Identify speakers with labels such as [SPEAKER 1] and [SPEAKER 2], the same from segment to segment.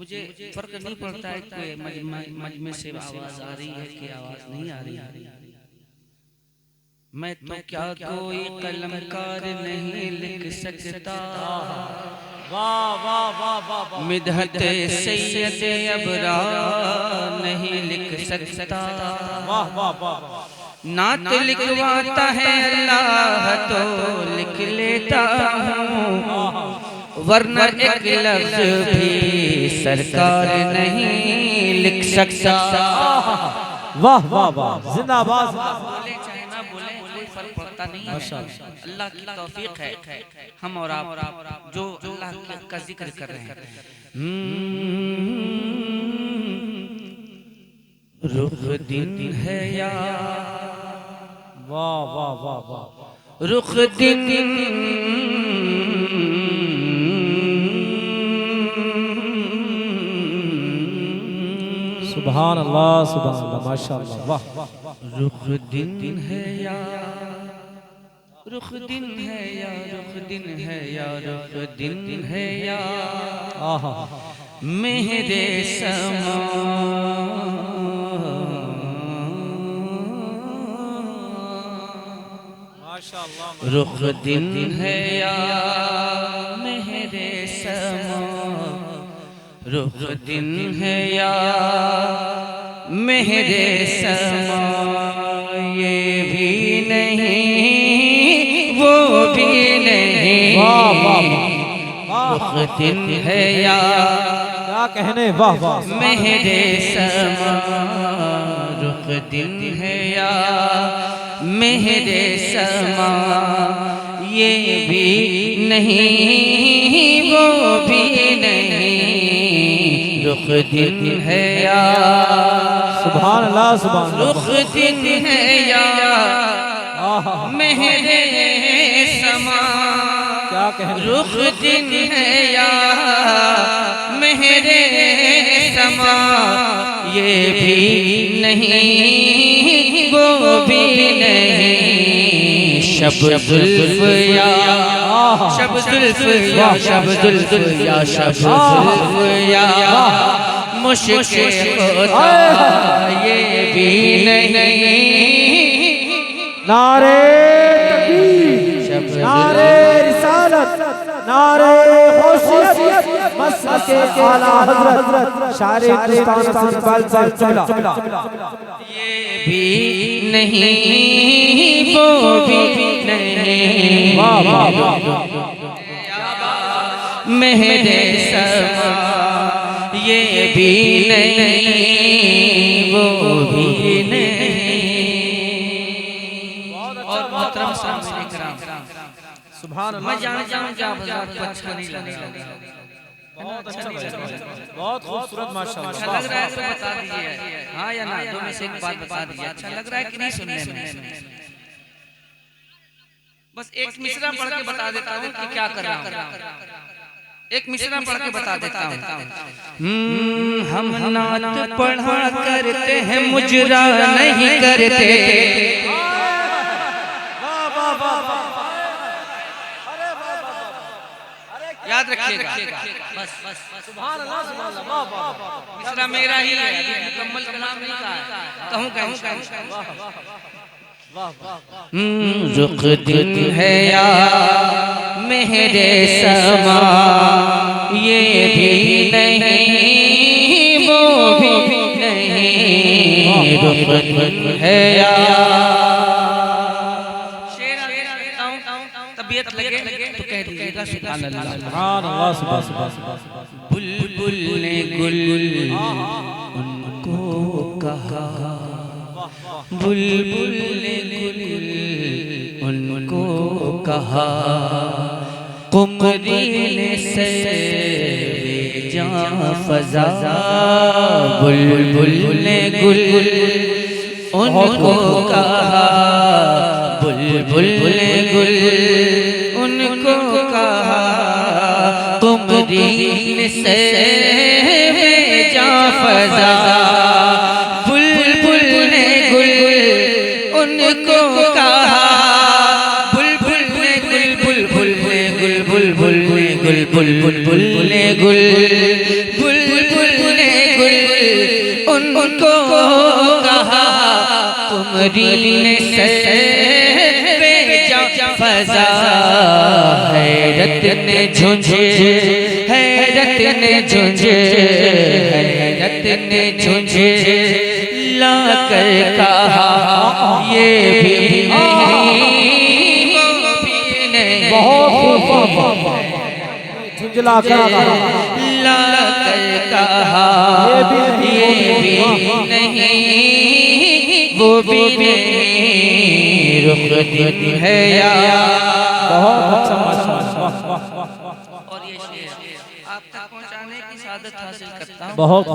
[SPEAKER 1] मुझे फर्क नहीं पड़ता है कि मजमे से आवाज आ रही है कि आवाज नहीं आ रही है। मैं तो क्या कोई कलमकार नहीं लिख सकता।
[SPEAKER 2] वाह वाह वाह वाह।
[SPEAKER 1] मिदहत सैयद अबरा नहीं लिख सकता।
[SPEAKER 2] वाह वाह वाह।
[SPEAKER 1] नात लिखवाता है अल्लाह तो लिख लेता हूँ, वरना एक लफ्ज भी सरकार नहीं लिख सकता।
[SPEAKER 2] वाह वाह वाह, जिंदाबाद।
[SPEAKER 1] बोले चाहे ना बोले कोई फर्क पड़ता नहीं है। अल्लाह की तौफीक है हम और आप जो अल्लाह का जिक्र कर रहे हैं। रुख दिन है या
[SPEAKER 2] वाह वाह वाह वाह।
[SPEAKER 1] रुख दिन
[SPEAKER 2] सुभान अल्लाह माशाअल्लाह। वाह वाह।
[SPEAKER 1] रुख दिन है या रुख दिन है या रुख दिन है या रुख दिन है या
[SPEAKER 2] आहा
[SPEAKER 1] मेरे समा
[SPEAKER 2] माशाअल्लाह।
[SPEAKER 1] रुख दिन है या मेरे समा, रुख दिन है या मेरे समा, ये भी नहीं वो भी नहीं।
[SPEAKER 2] वाह वाह।
[SPEAKER 1] रुख दिन है या
[SPEAKER 2] क्या कहने, वाह वाह।
[SPEAKER 1] मेरे समा, रुख दिन है या मेरे समा, ये भी नहीं वो भी नहीं। रुख दिन है या
[SPEAKER 2] सुभान अल्लाह सुभान अल्लाह।
[SPEAKER 1] रुख दिन है या मेरे समा,
[SPEAKER 2] क्या कहने।
[SPEAKER 1] रुख दिन है या मेरे समा, ये भी नहीं वो भी नहीं। शब जुल्फ या शब जुल्फ या शब जुल्फ या शब जुल्फ या मुश्किल होता, ये भी नहीं।
[SPEAKER 2] नारे तकबीर, नारे रिसालत, नारे गौसियत, मसलके आला हजरत शारे हिंदुस्तान पल चला।
[SPEAKER 1] ये भी नहीं वो भी नहीं।
[SPEAKER 2] वाह वाह वाह।
[SPEAKER 1] मेरे समा, ये भी नहीं वो भी नहीं। और मोहतरम सामने कराम,
[SPEAKER 2] सुभान अल्लाह।
[SPEAKER 1] मैं जानता हूं कि आप हज़रात को अच्छा नहीं लग रहा,
[SPEAKER 2] बहुत अच्छा, बहुत खूबसूरत माशाअल्लाह।
[SPEAKER 1] अच्छा लग रहा है तो बता दीजिए हाँ या ना, दो में से एक बात बता दीजिए। अच्छा लग रहा है कि नहीं सुनने में? बस एक मिसरा पढ़ के बता देता हूँ कि क्या कर रहा हूँ। एक मिसरा पढ़ के बता देता हूँ। हम नात पढ़ा करते हैं, मुजरा नहीं करते। याद रखिएगा बस बस।
[SPEAKER 2] सुभान अल्लाह सुभान अल्लाह।
[SPEAKER 1] मिसरा मेरा ही है, मुकम्मल कलाम नहीं कहा, कहूँ कहूँ। रुख दिन है या मेरे समा, ये भी नहीं वो भी नहीं। रुख दिन है या तबीयत लगे तो कह दीजिएगा सुभान अल्लाह।
[SPEAKER 2] सुभान अल्लाह सुभान अल्लाह।
[SPEAKER 1] बुलबुल ने गुल उनको कहा, बुलबुल ने गुल उनको कहा, कुमरी ने से जां फजा। बुलबुल ने गुल उनको कहा, बुलबुल ने गुल उनको कहा, कुमरी से जां फजा। बुलबुल ने गुल उनको कहा, बुलबुल ने गुल बुलबुल ने गुल बुलबुल ने गुल बुलबुल ने गुल बुलबुल कहा तुमरी ने सरे जा फजा, हैरत ने झुंझे, हैरत ने झुंझे, हैरत ने झुंझे ला कर कहा ये भी नहीं वो भी नहीं।
[SPEAKER 2] झुंझला कर
[SPEAKER 1] ला कर कहा ये भी नहीं वो भी नहीं। रुख दिन है या
[SPEAKER 2] बहुत अच्छा माशाअल्लाह।
[SPEAKER 1] और ये शेर आप तक पहुंचाने की सादत हासिल करता हूं।
[SPEAKER 2] बहुत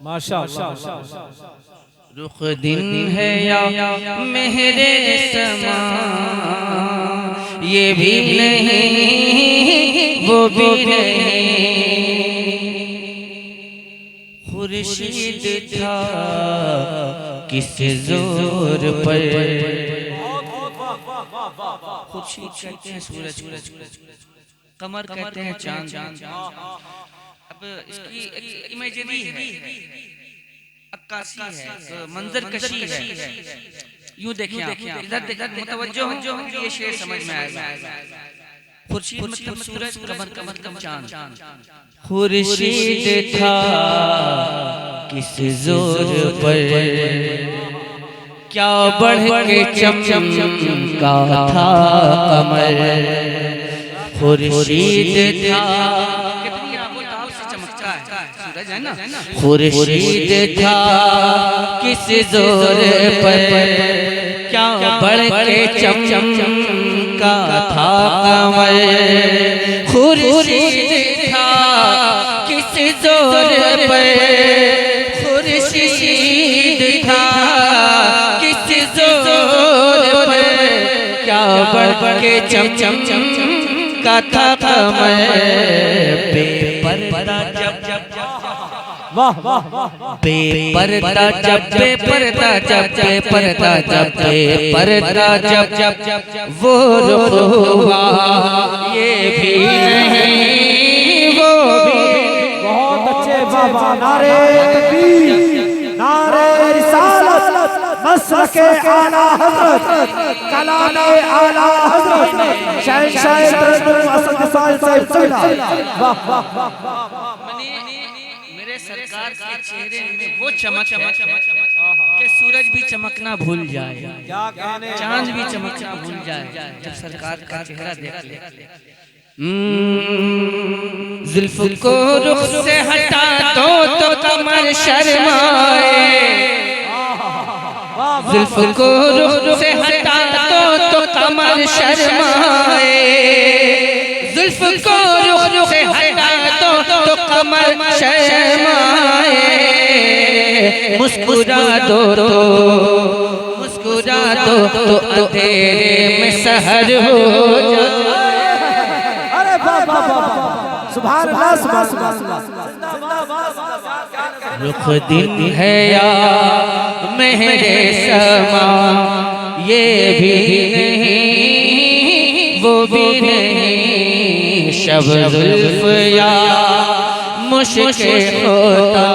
[SPEAKER 2] माशाअल्लाह।
[SPEAKER 1] रुख दिन है या मेरे समा, ये भी नहीं वो भी नहीं। खुर्शीद था किस जोर पर, खुर्शीद कहते हैं सूरज, कमर कहते हैं चांद। अब इसकी इमेजरी है, अक्कासी है, मंजर कशी है। यूं देखिए इधर मुतवज्जो हो, ये शेर समझ में आएगा। खुर्शीद मतलब सूरज, कमर का मतलब चांद। खुर्शीद था किस जोर पर, क्या बढ़ के चमका था कमर। खुर्शीद था सूरज है ना, खुर्शीद था किस जोर पर, क्या बढ़ के चमका था कमर। खुर्शीद था किस जोर पर, खुर्शीद था किस जोर पर, क्या बढ़ के चमका था कमर। बेपर्दा जब
[SPEAKER 2] वाह वाह
[SPEAKER 1] बेपर्दा जब, बेपर्दा जब, बेपर्दा जब, बेपर्दा जब वो रुख हुआ ये भी नहीं वो भी।
[SPEAKER 2] बहुत अच्छे बाबा। नारे तकबीर, नारे रिसालत, मसलके आला हज़रत, कलामे आला हज़रत, शहंशाह तर्जुम असद साहिब साहिब। वाह वाह
[SPEAKER 1] सरकार के चेहरे में वो चमक कि सूरज भी चमकना भूल जाए, चांद भी चमकना भूल जाए जब सरकार का चेहरा देख ले। जुल्फ को रुख से हटा दो तो कमर शर्माए, जुल्फ को रुख से हटा दो तो कमर शर्माए, जुल्फ को रुख से हटा दो तो कमर शर्माए। मुस्कुरा दो तो मुस्कुरा दो तो अंधेरे में सहर हो जाए।
[SPEAKER 2] अरे बाबा सुभान अल्लाह सुभान अल्लाह।
[SPEAKER 1] रुख दिन है या मेरे समा, ये भी नहीं वो भी नहीं। शब जुल्फ या मुश्किल होता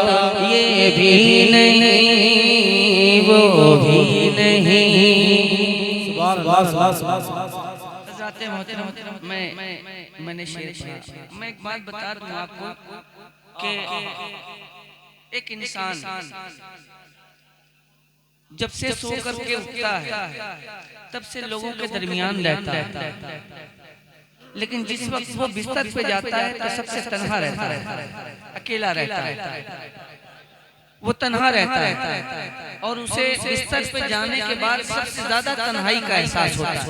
[SPEAKER 1] ये भी नहीं वो भी नहीं। मैंने शेर पढ़ा। मैं एक बात बता दूं आपको कि एक इंसान जब से सो करके उठता है तब से लोगों के दरमियान रहता है, लेकिन जिस वक्त वो बिस्तर पे जाता है तो सबसे तन्हा रहता है, अकेला रहता है, वो तन्हा रहता है। और उसे बिस्तर पे जाने के बाद सबसे ज्यादा तन्हाई का एहसास होता है।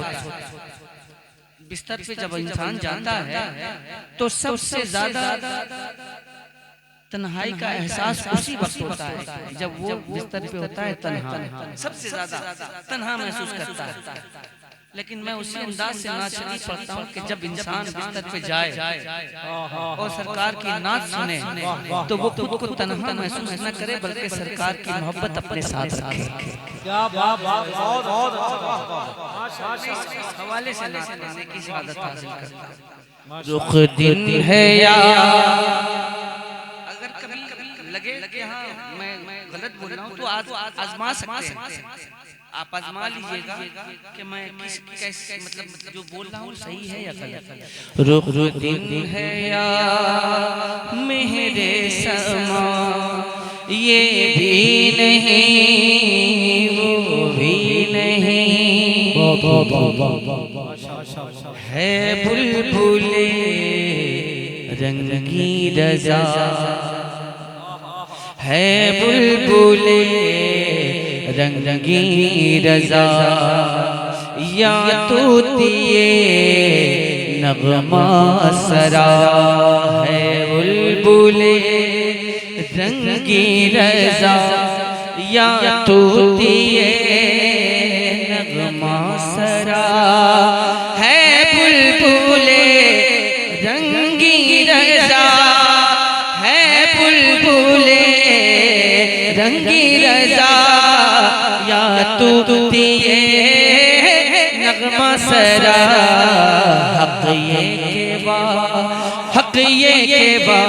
[SPEAKER 1] बिस्तर पे जब इंसान जाता है तो सबसे ज्यादा तन्हाई का एहसास उसी वक्त होता है जब वो बिस्तर पे होता है, तन्हा, सबसे ज्यादा तन्हा महसूस करता है। लेकिन मैं उसी अंदाज से नात शरीफ पढ़ता हूँ कि जब इंसान बिस्तर पे जाए और सरकार की नात सुने तो वो खुद को तन्हा महसूस न करे बल्कि सरकार की मोहब्बत अपने साथ रखे।
[SPEAKER 2] क्या बात, बहुत बहुत
[SPEAKER 1] हवाले से नात पढ़ने की शहादत हासिल करता है। रुख दिन है या अगर कभी लगे हाँ बोल रहा हूँ तो आजमा सकते हैं, आप आजमा लीजिएगा कि मैं कैसे मतलब जो बोल रहा हूँ सही है या गलत। रुख दिन है या मेरे समा, ये भी नहीं वो भी नहीं, है बुलबुले रंग की रजा, है बुलबुले रंग की रजा, या तूतिए नगमा सरा, है बुलबुले रंग की रजा, या तूतिए नगमा सरा, है बुलबुले रंगी रजा, है बुलबुले रंगी रजा, या तूतिए नगमा सरा, हक ये के बा, हक ये के बा,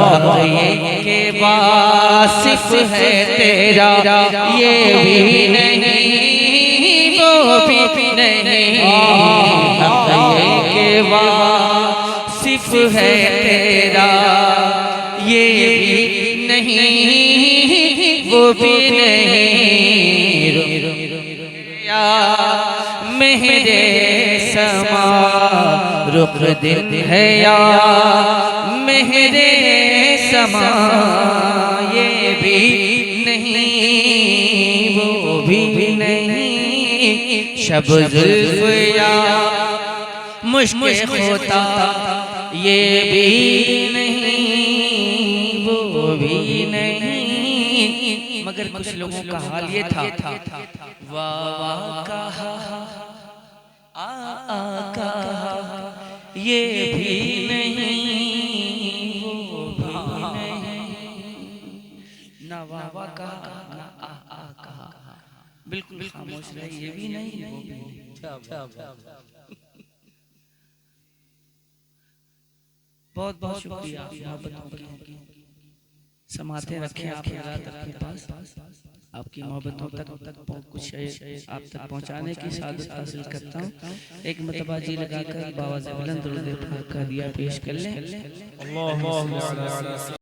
[SPEAKER 1] हक ये के बा, सिर्फ है तेरा, ये भी नहीं वो भी नहीं, हक ये के बा, सिर्फ है तेरा, ये भी नहीं वो भी नहीं, या मेरे समा रुख दिन है या मेरे समा, ये भी नहीं वो भी नहीं, शब जुल्फ या मुश्क होता, ये भी नहीं वो भी नहीं, मगर कुछ लोगों का हाल ये था, वाह वाह कहा आ कहा, ये भी नहीं वो भी नहीं, ना वाह वाह कहा ना आ कहा, बिल्कुल खामोश रहे, ये भी नहीं वो भी नहीं। बहुत बहुत शुक्रिया मोहब्बतों की समाते रखें आप हज़रात अपने पास, आपकी मोहब्बतों तक बहुत कुछ आप तक पहुंचाने की सादत हासिल करता हूँ। एक मरतबा जी लगाकर बाबा से बुलंद दुरूद पाक का दिया पेश कर लें।